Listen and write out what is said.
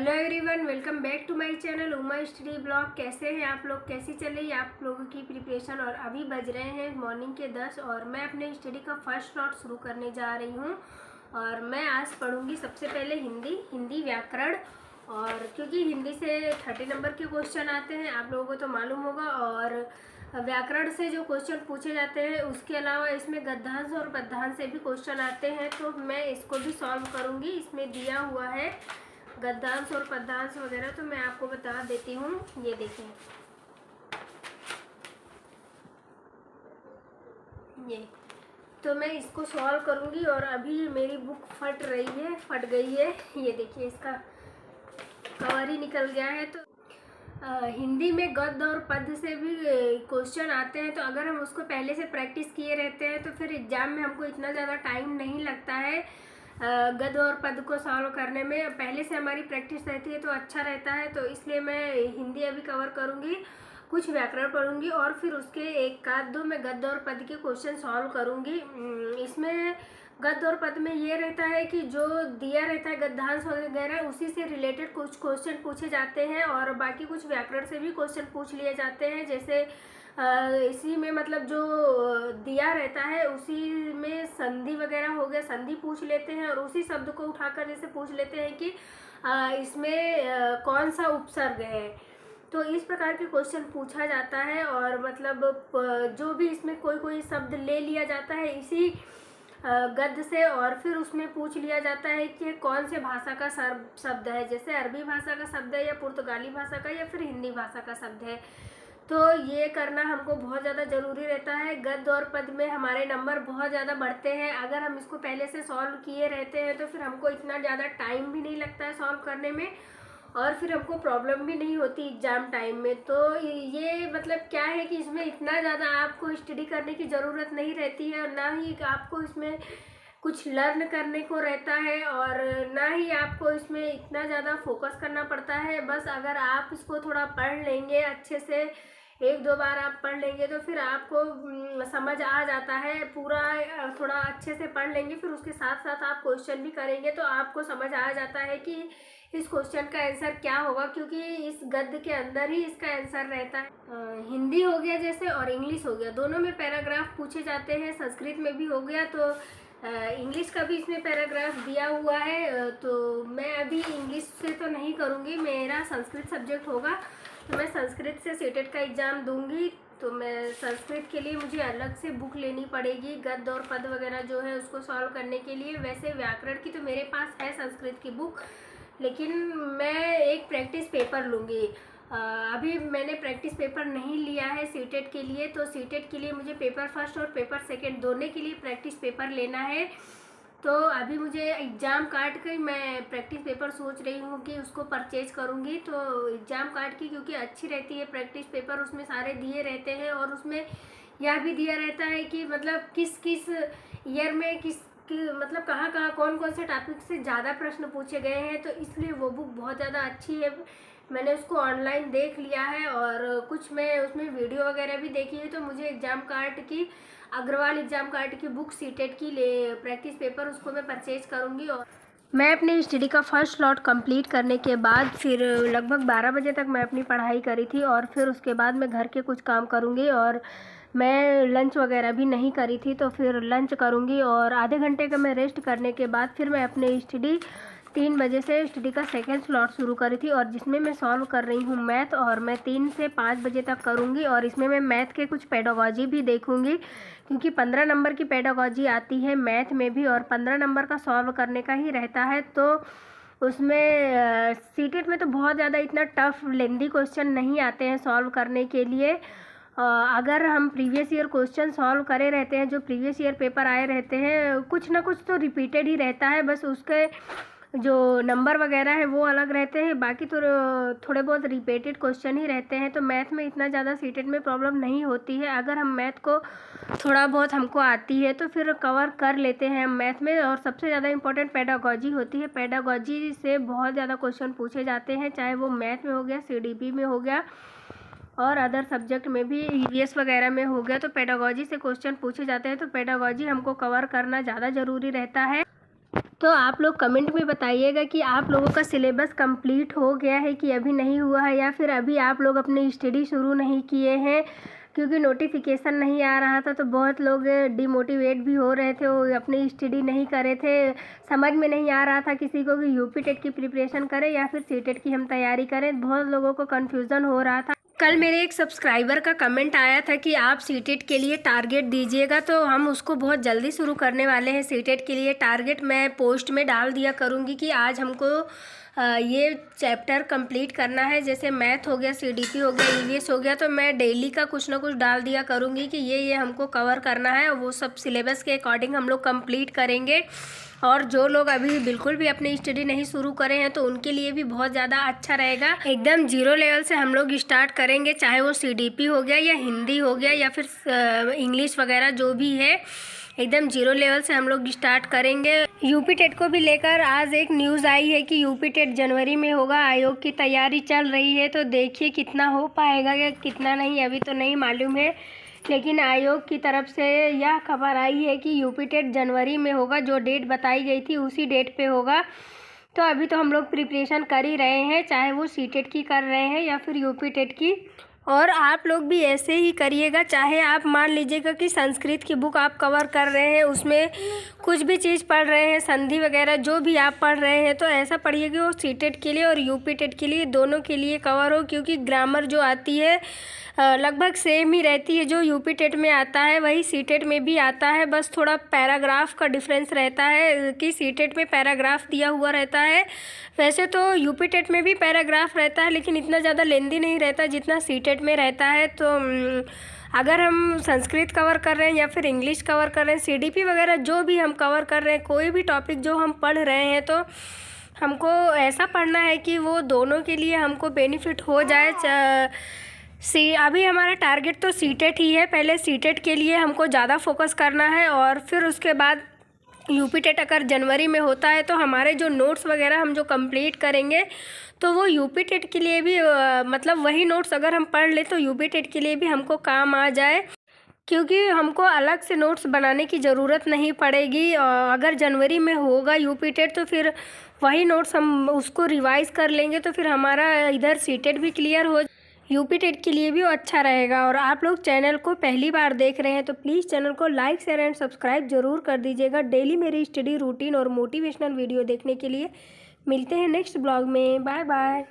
Hello everyone, welcome back to my channel Uma study blog. कैसे हैं आप लोग? कैसी चल रही है आप लोगों की प्रिपरेशन? और अभी बज रहे हैं मॉर्निंग के 10 और मैं अपने स्टडी का फर्स्ट नोट शुरू करने जा रही हूं। और मैं आज पढ़ूंगी सबसे पहले हिंदी व्याकरण। और क्योंकि हिंदी से 30 नंबर के क्वेश्चन आते हैं, आप लोगों को तो मालूम होगा। और व्याकरण से जो क्वेश्चन पूछे जाते हैं उसके अलावा इसमें गद्यांश और पद्यांश से भी क्वेश्चन आते हैं, तो मैं इसको भी सॉल्व करूँगी। इसमें दिया हुआ है गद्यांश और पद्यांश वगैरह, तो मैं आपको बता देती हूँ। ये देखें, ये तो मैं इसको सॉल्व करूँगी। और अभी मेरी बुक फट गई है। ये देखिए, इसका कवर ही निकल गया है। तो हिंदी में गद्य और पद्य से भी क्वेश्चन आते हैं, तो अगर हम उसको पहले से प्रैक्टिस किए रहते हैं तो फिर एग्ज़ाम में हमको इतना ज़्यादा टाइम नहीं लगता है गद्य और पद को सॉल्व करने में। पहले से हमारी प्रैक्टिस रहती है तो अच्छा रहता है। तो इसलिए मैं हिंदी अभी कवर करूँगी, कुछ व्याकरण पढ़ूंगी और फिर उसके एक आध दो मैं गद्य और पद के क्वेश्चन सॉल्व करूँगी। इसमें गद्य और पद में ये रहता है कि जो दिया रहता है गद्यांश वगैरह, उसी से रिलेटेड कुछ क्वेश्चन पूछे जाते हैं और बाकी कुछ व्याकरण से भी क्वेश्चन पूछ लिए जाते हैं। जैसे इसी में मतलब जो दिया रहता है उसी में संधि वगैरह हो गया, संधि पूछ लेते हैं और उसी शब्द को उठाकर जैसे पूछ लेते हैं कि इसमें कौन सा उपसर्ग है। तो इस प्रकार के क्वेश्चन पूछा जाता है। और मतलब जो भी इसमें कोई शब्द ले लिया जाता है इसी गद्य से, और फिर उसमें पूछ लिया जाता है कि कौन से भाषा का शब्द है, जैसे अरबी भाषा का शब्द है या पुर्तगाली भाषा का या फिर हिंदी भाषा का शब्द है। तो ये करना हमको बहुत ज़्यादा ज़रूरी रहता है। गद्य और पद में हमारे नंबर बहुत ज़्यादा बढ़ते हैं। अगर हम इसको पहले से सॉल्व किए रहते हैं तो फिर हमको इतना ज़्यादा टाइम भी नहीं लगता है सॉल्व करने में, और फिर हमको प्रॉब्लम भी नहीं होती एग्ज़ाम टाइम में। तो ये मतलब क्या है कि इसमें इतना ज़्यादा आपको स्टडी करने की ज़रूरत नहीं रहती है, और ना ही आपको इसमें कुछ लर्न करने को रहता है, और ना ही आपको इसमें इतना ज़्यादा फोकस करना पड़ता है। बस अगर आप इसको थोड़ा पढ़ लेंगे अच्छे से, एक दो बार आप पढ़ लेंगे तो फिर आपको समझ आ जाता है पूरा। थोड़ा अच्छे से पढ़ लेंगे, फिर उसके साथ साथ आप क्वेश्चन भी करेंगे तो आपको समझ आ जाता है कि इस क्वेश्चन का आंसर क्या होगा, क्योंकि इस गद्य के अंदर ही इसका आंसर रहता है। हिंदी हो गया जैसे और इंग्लिश हो गया, दोनों में पैराग्राफ पूछे जाते हैं। संस्कृत में भी हो गया, तो इंग्लिश का भी इसमें पैराग्राफ दिया हुआ है। तो मैं अभी इंग्लिश से तो नहीं करूँगी, मेरा संस्कृत सब्जेक्ट होगा, तो मैं संस्कृत से सीटेट का एग्ज़ाम दूंगी। तो मैं संस्कृत के लिए मुझे अलग से बुक लेनी पड़ेगी गद्य और पद वगैरह जो है उसको सॉल्व करने के लिए। वैसे व्याकरण की तो मेरे पास है संस्कृत की बुक, लेकिन मैं एक प्रैक्टिस पेपर लूँगी। अभी मैंने प्रैक्टिस पेपर नहीं लिया है सीटेट के लिए, तो सीटेट के लिए मुझे पेपर फर्स्ट और पेपर सेकंड दोनों के लिए प्रैक्टिस पेपर लेना है। तो अभी मुझे एग्ज़ाम कार्ड की मैं प्रैक्टिस पेपर सोच रही हूँ कि उसको परचेज करूँगी। तो एग्ज़ाम कार्ड की क्योंकि अच्छी रहती है प्रैक्टिस पेपर, उसमें सारे दिए रहते हैं और उसमें यह भी दिया रहता है कि मतलब किस किस ईयर में मतलब कहाँ कौन से टॉपिक से ज़्यादा प्रश्न पूछे गए हैं। तो इसलिए वो बुक बहुत ज़्यादा अच्छी है। मैंने उसको ऑनलाइन देख लिया है और कुछ मैं उसमें वीडियो वगैरह भी देखी है। तो मुझे एग्ज़ाम कार्ड की, अग्रवाल एग्ज़ाम कार्ड की बुक सीटेट की प्रैक्टिस पेपर उसको मैं परचेज करूँगी। और मैं अपने स्टडी का फर्स्ट लॉट कंप्लीट करने के बाद फिर लगभग 12 बजे तक मैं अपनी पढ़ाई करी थी, और फिर उसके बाद मैं घर के कुछ काम करूँगी। और मैं लंच वगैरह भी नहीं करी थी, तो फिर लंच करूँगी और आधे घंटे का मैं रेस्ट करने के बाद फिर मैं अपने स्टडी 3 बजे से स्टडी का सेकेंड स्लॉट शुरू करी थी, और जिसमें मैं सॉल्व कर रही हूँ मैथ। और मैं 3 से 5 बजे तक करूँगी, और इसमें मैं मैथ के कुछ पेडागॉजी भी देखूँगी, क्योंकि 15 नंबर की पेडागॉजी आती है मैथ में भी और 15 नंबर का सॉल्व करने का ही रहता है। तो उसमें सीटेट में तो बहुत ज़्यादा इतना टफ लेंदी क्वेश्चन नहीं आते हैं सॉल्व करने के लिए। अगर हम प्रीवियस ईयर क्वेश्चन सॉल्व करे रहते हैं, जो प्रीवियस ईयर पेपर आए रहते हैं, कुछ ना कुछ तो रिपीटेड ही रहता है, बस उसके जो नंबर वगैरह है वो अलग रहते हैं, बाकी तो थोड़े बहुत रिपीटेड क्वेश्चन ही रहते हैं। तो मैथ में इतना ज़्यादा सीटेट में प्रॉब्लम नहीं होती है। अगर हम मैथ को थोड़ा बहुत हमको आती है तो फिर कवर कर लेते हैं हम मैथ में। और सबसे ज़्यादा इंपॉर्टेंट पेडागॉजी होती है, पेडागॉजी से बहुत ज़्यादा क्वेश्चन पूछे जाते हैं, चाहे वो मैथ में हो गया, CDP में हो गया और अदर सब्जेक्ट में भी, EVS वगैरह में हो गया। तो पेडागॉजी से क्वेश्चन पूछे जाते हैं, तो पेडागॉजी हमको कवर करना ज़्यादा ज़रूरी रहता है। तो आप लोग कमेंट में बताइएगा कि आप लोगों का सिलेबस कंप्लीट हो गया है कि अभी नहीं हुआ है, या फिर अभी आप लोग अपनी स्टडी शुरू नहीं किए हैं। क्योंकि नोटिफिकेशन नहीं आ रहा था तो बहुत लोग डिमोटिवेट भी हो रहे थे, वो अपनी स्टडी नहीं कर रहे थे। समझ में नहीं आ रहा था किसी को कि यूपी टेट की प्रिपरेशन करें या फिर सीटेट की हम तैयारी करें। बहुत लोगों को कन्फ्यूज़न हो रहा था। कल मेरे एक सब्सक्राइबर का कमेंट आया था कि आप सीटेट के लिए टारगेट दीजिएगा, तो हम उसको बहुत जल्दी शुरू करने वाले हैं। सीटेट के लिए टारगेट मैं पोस्ट में डाल दिया करूँगी कि आज हमको ये चैप्टर कंप्लीट करना है। जैसे मैथ हो गया, सीडीपी हो गया, ईवीएस हो गया, तो मैं डेली का कुछ ना कुछ डाल दिया करूँगी कि ये हमको कवर करना है। और वो सब सिलेबस के अकॉर्डिंग हम लोग कंप्लीट करेंगे। और जो लोग अभी बिल्कुल भी अपनी स्टडी नहीं शुरू करे हैं तो उनके लिए भी बहुत ज़्यादा अच्छा रहेगा। एकदम जीरो लेवल से हम लोग स्टार्ट करेंगे, चाहे वो सीडीपी हो गया या हिंदी हो गया या फिर इंग्लिश वगैरह जो भी है, एकदम जीरो लेवल से हम लोग स्टार्ट करेंगे। यूपी टेट को भी लेकर आज एक न्यूज़ आई है कि यूपी टेट जनवरी में होगा। आयोग की तैयारी चल रही है, तो देखिए कितना हो पाएगा या कितना नहीं, अभी तो नहीं मालूम है। लेकिन आयोग की तरफ से यह खबर आई है कि यूपी टेट जनवरी में होगा। जो डेट बताई गई थी उसी डेट पे होगा। तो अभी तो हम लोग प्रिपरेशन कर ही रहे हैं, चाहे वो सीटेट की कर रहे हैं या फिर यूपी टेट की। और आप लोग भी ऐसे ही करिएगा। चाहे आप मान लीजिएगा कि संस्कृत की बुक आप कवर कर रहे हैं, उसमें कुछ भी चीज़ पढ़ रहे हैं, संधि वगैरह जो भी आप पढ़ रहे हैं, तो ऐसा पढ़िए कि वो सीटेट के लिए और यूपी टेट के लिए दोनों के लिए कवर हो। क्योंकि ग्रामर जो आती है लगभग सेम ही रहती है। जो यूपी टेट में आता है वही सीटेट में भी आता है, बस थोड़ा पैराग्राफ का डिफरेंस रहता है कि सीटेट में पैराग्राफ दिया हुआ रहता है। वैसे तो यूपी टेट में भी पैराग्राफ रहता है, लेकिन इतना ज़्यादा लेंदी नहीं रहता जितना सीटेट में रहता है। तो अगर हम संस्कृत कवर कर रहे हैं या फिर इंग्लिश कवर कर रहे हैं, सीडीपी वगैरह जो भी हम कवर कर रहे हैं, कोई भी टॉपिक जो हम पढ़ रहे हैं, तो हमको ऐसा पढ़ना है कि वो दोनों के लिए हमको बेनिफिट हो जाए। अभी हमारा टारगेट तो सीटेट ही है। पहले सीटेट के लिए हमको ज़्यादा फोकस करना है, और फिर उसके बाद यूपी टेट अगर जनवरी में होता है तो हमारे जो नोट्स वगैरह हम जो कंप्लीट करेंगे तो वो यूपी टेट के लिए भी मतलब वही नोट्स अगर हम पढ़ ले तो यूपी टेट के लिए भी हमको काम आ जाए। क्योंकि हमको अलग से नोट्स बनाने की ज़रूरत नहीं पड़ेगी। अगर जनवरी में होगा यूपी टेट तो फिर वही नोट्स हम उसको रिवाइज़ कर लेंगे, तो फिर हमारा इधर सीटेट भी क्लियर हो, यूपी टेट के लिए भी अच्छा रहेगा। और आप लोग चैनल को पहली बार देख रहे हैं तो प्लीज़ चैनल को लाइक शेयर एंड सब्सक्राइब ज़रूर कर दीजिएगा। डेली मेरी स्टडी रूटीन और मोटिवेशनल वीडियो देखने के लिए। मिलते हैं नेक्स्ट ब्लॉग में। Bye bye.